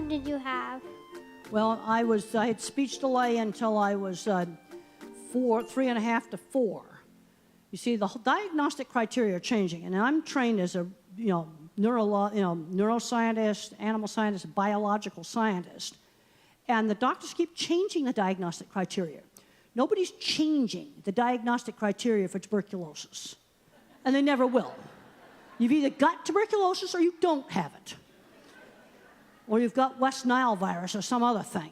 autism did you have? Well, I had speech delay until I was 3.5 to 4. You see, the diagnostic criteria are changing, and I'm trained as a neuroscientist, animal scientist, biological scientist, and the doctors keep changing the diagnostic criteria. Nobody's changing the diagnostic criteria for tuberculosis, and they never will. You've either got tuberculosis or you don't have it, or you've got West Nile virus or some other thing.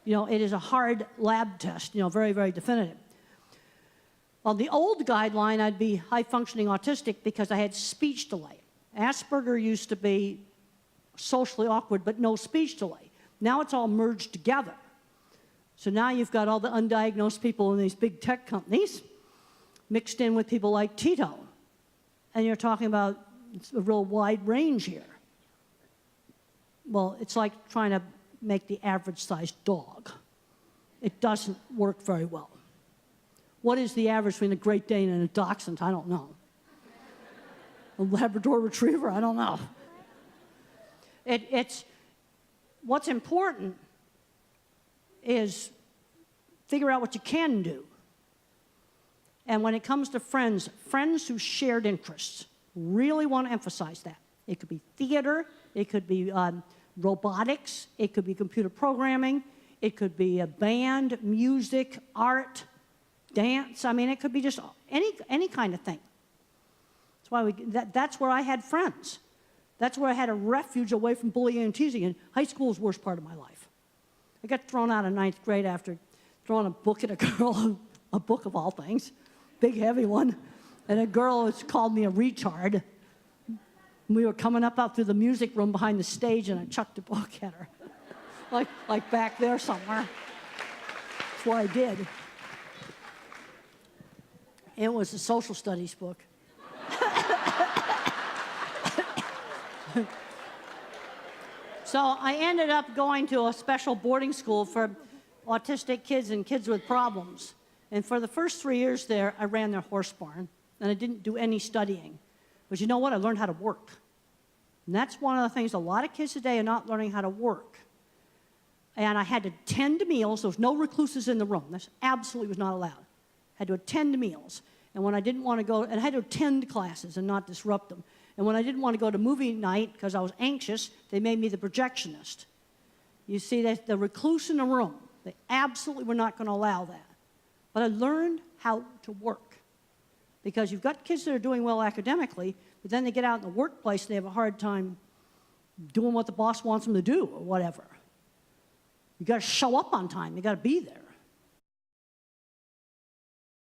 It is a hard lab test, very, very definitive. On the old guideline, I'd be high-functioning autistic because I had speech delay. Asperger used to be socially awkward, but no speech delay. Now it's all merged together. So now you've got all the undiagnosed people in these big tech companies mixed in with people like Tito. And you're talking about a real wide range here. Well, it's like trying to make the average-sized dog. It doesn't work very well. What is the average between a Great Dane and a Dachshund? I don't know. A Labrador Retriever? I don't know. What's important is figure out what you can do. And when it comes to friends who shared interests, really want to emphasize that. It could be theater, it could be robotics, it could be computer programming, it could be a band, music, art, dance. I mean, it could be just any kind of thing. That's why that's where I had friends. That's where I had a refuge away from bullying and teasing. And high school was the worst part of my life. I got thrown out of 9th grade after throwing a book at a girl, a book of all things, big heavy one, and a girl called me a retard. We were coming up out through the music room behind the stage, and I chucked a book at her, like back there somewhere. That's what I did. It was a social studies book. So I ended up going to a special boarding school for autistic kids and kids with problems. And for the first 3 years there, I ran their horse barn, and I didn't do any studying. But you know what? I learned how to work. And that's one of the things a lot of kids today are not learning how to work. And I had to attend to meals. There was no recluses in the room. This absolutely was not allowed. I had to attend to meals. And when I didn't want to go, and I had to attend classes and not disrupt them. And when I didn't want to go to movie night because I was anxious, they made me the projectionist. You see, that the recluse in the room, they absolutely were not going to allow that. But I learned how to work. Because you've got kids that are doing well academically, but then they get out in the workplace and they have a hard time doing what the boss wants them to do or whatever. You've got to show up on time. You've got to be there.